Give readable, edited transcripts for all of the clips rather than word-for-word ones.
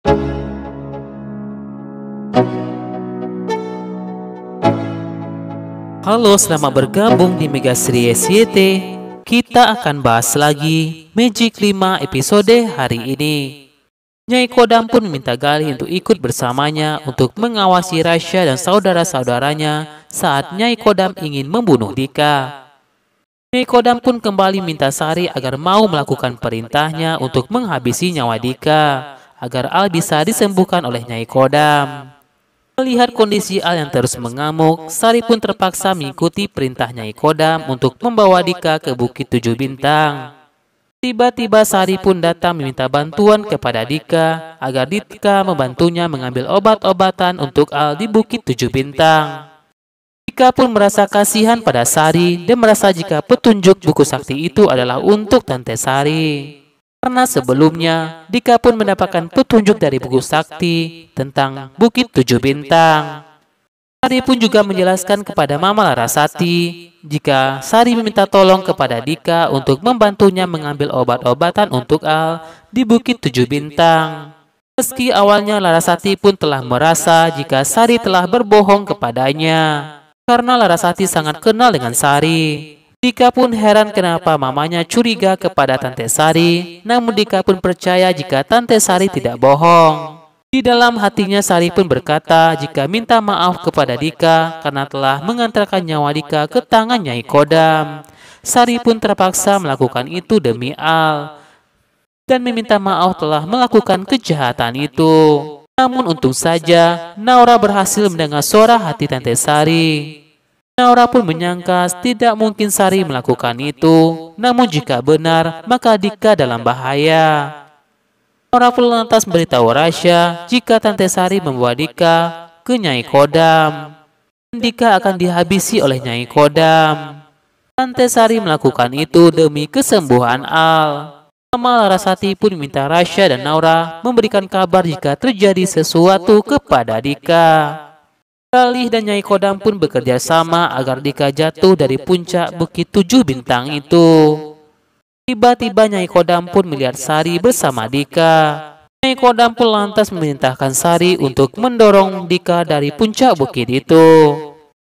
Halo, selamat bergabung di Mega Series YT. Kita akan bahas lagi Magic 5 episode hari ini. Nyai Kodam pun meminta Galih untuk ikut bersamanya untuk mengawasi Rasya dan saudara-saudaranya saat Nyai Kodam ingin membunuh Dika. Nyai Kodam pun kembali minta Sari agar mau melakukan perintahnya untuk menghabisi nyawa Dika, agar Al bisa disembuhkan oleh Nyai Kodam. Melihat kondisi Al yang terus mengamuk, Sari pun terpaksa mengikuti perintah Nyai Kodam untuk membawa Dika ke Bukit 7 Bintang. Tiba-tiba Sari pun datang meminta bantuan kepada Dika agar Dika membantunya mengambil obat-obatan untuk Al di Bukit 7 Bintang. Dika pun merasa kasihan pada Sari dan merasa jika petunjuk buku sakti itu adalah untuk Tante Sari. Karena sebelumnya, Dika pun mendapatkan petunjuk dari buku sakti tentang Bukit 7 Bintang. Sari pun juga menjelaskan kepada Mama Larasati jika Sari meminta tolong kepada Dika untuk membantunya mengambil obat-obatan untuk Al di Bukit 7 Bintang. Meski awalnya Larasati pun telah merasa jika Sari telah berbohong kepadanya, karena Larasati sangat kenal dengan Sari. Dika pun heran kenapa mamanya curiga kepada Tante Sari, namun Dika pun percaya jika Tante Sari tidak bohong. Di dalam hatinya Sari pun berkata jika minta maaf kepada Dika karena telah mengantarkan nyawa Dika ke tangan Nyai Kodam. Sari pun terpaksa melakukan itu demi Al dan meminta maaf telah melakukan kejahatan itu. Namun untung saja Naura berhasil mendengar suara hati Tante Sari. Naura pun menyangka tidak mungkin Sari melakukan itu, namun jika benar, maka Dika dalam bahaya. Naura pun lantas memberitahu Rasya jika Tante Sari membawa Dika ke Nyai Kodam. Dika akan dihabisi oleh Nyai Kodam. Tante Sari melakukan itu demi kesembuhan Al. Mama Larasati pun minta Rasya dan Naura memberikan kabar jika terjadi sesuatu kepada Dika. Galih dan Nyai Kodam pun bekerja sama agar Dika jatuh dari puncak Bukit 7 Bintang itu. Tiba-tiba Nyai Kodam pun melihat Sari bersama Dika. Nyai Kodam pun lantas memerintahkan Sari untuk mendorong Dika dari puncak bukit itu.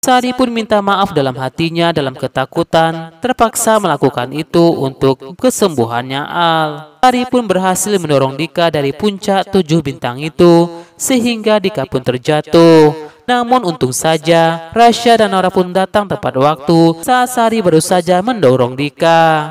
Sari pun minta maaf dalam hatinya dalam ketakutan, terpaksa melakukan itu untuk kesembuhannya Al. Sari pun berhasil mendorong Dika dari puncak 7 bintang itu, sehingga Dika pun terjatuh. Namun untung saja, Rasya dan Naura pun datang tepat waktu saat Sari baru saja mendorong Dika.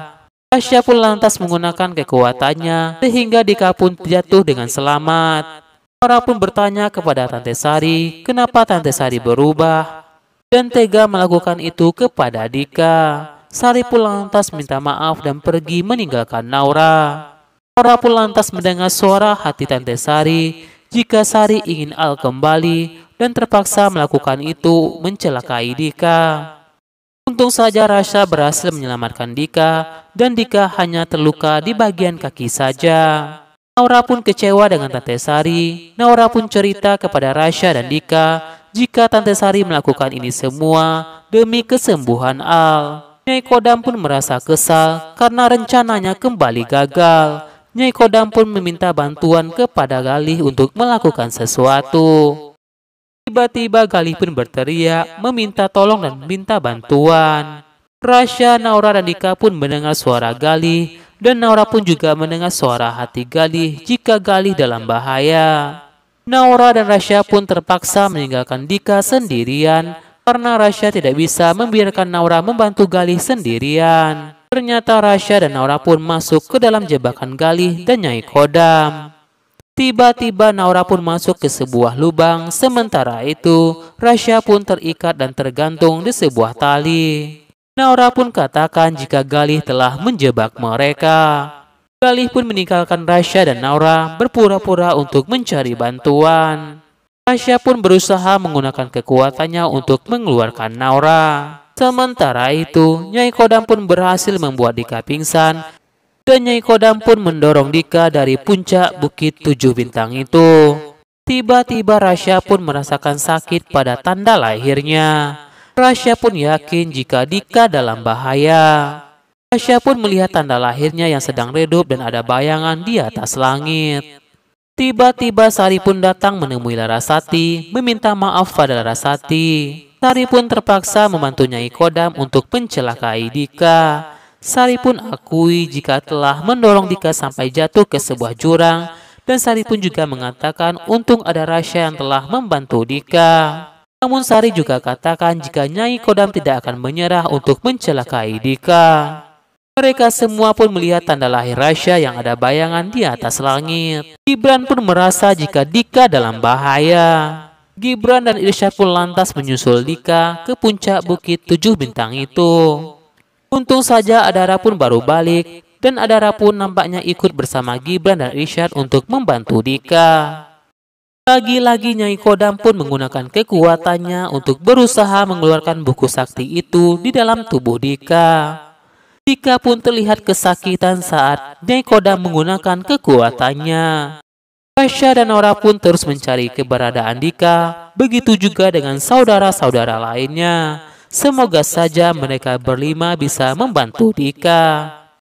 Rasya pun lantas menggunakan kekuatannya, sehingga Dika pun jatuh dengan selamat. Naura pun bertanya kepada Tante Sari, kenapa Tante Sari berubah dan tega melakukan itu kepada Dika. Sari pun lantas minta maaf dan pergi meninggalkan Naura. Naura pun lantas mendengar suara hati Tante Sari jika Sari ingin Al kembali dan terpaksa melakukan itu mencelakai Dika. Untung saja Rasya berhasil menyelamatkan Dika dan Dika hanya terluka di bagian kaki saja. Naura pun kecewa dengan Tante Sari. Naura pun cerita kepada Rasya dan Dika jika Tante Sari melakukan ini semua demi kesembuhan Al. Nyai Kodam pun merasa kesal karena rencananya kembali gagal. Nyai Kodam pun meminta bantuan kepada Galih untuk melakukan sesuatu. Tiba-tiba Galih pun berteriak, meminta tolong dan meminta bantuan. Rasya, Naura, dan Dika pun mendengar suara Galih, dan Naura pun juga mendengar suara hati Galih jika Galih dalam bahaya. Naura dan Rasya pun terpaksa meninggalkan Dika sendirian, karena Rasya tidak bisa membiarkan Naura membantu Galih sendirian. Ternyata Rasya dan Naura pun masuk ke dalam jebakan Galih dan Nyai Kodam. Tiba-tiba Naura pun masuk ke sebuah lubang, sementara itu Rasya pun terikat dan tergantung di sebuah tali. Naura pun katakan jika Galih telah menjebak mereka. Galih pun meninggalkan Rasya dan Naura berpura-pura untuk mencari bantuan. Rasya pun berusaha menggunakan kekuatannya untuk mengeluarkan Naura. Sementara itu, Nyai Kodam pun berhasil membuat Dika pingsan. Dan Nyai Kodam pun mendorong Dika dari puncak Bukit 7 Bintang itu. Tiba-tiba Rasya pun merasakan sakit pada tanda lahirnya. Rasya pun yakin jika Dika dalam bahaya. Rasya pun melihat tanda lahirnya yang sedang redup dan ada bayangan di atas langit. Tiba-tiba Sari pun datang menemui Larasati, meminta maaf pada Larasati. Sari pun terpaksa membantu Nyai Kodam untuk mencelakai Dika. Sari pun akui jika telah mendorong Dika sampai jatuh ke sebuah jurang, dan Sari pun juga mengatakan untung ada Rasya yang telah membantu Dika. Namun Sari juga katakan jika Nyai Kodam tidak akan menyerah untuk mencelakai Dika. Mereka semua pun melihat tanda lahir Rasya yang ada bayangan di atas langit. Gibran pun merasa jika Dika dalam bahaya. Gibran dan Irsyad pun lantas menyusul Dika ke puncak bukit 7 bintang itu. Untung saja Adara pun baru balik, dan Adara pun nampaknya ikut bersama Gibran dan Irsyad untuk membantu Dika. Lagi-lagi Nyai Kodam pun menggunakan kekuatannya untuk berusaha mengeluarkan buku sakti itu di dalam tubuh Dika. Dika pun terlihat kesakitan saat Nyai Kodam menggunakan kekuatannya. Rasya dan Nora pun terus mencari keberadaan Dika, begitu juga dengan saudara-saudara lainnya. Semoga saja mereka berlima bisa membantu Dika.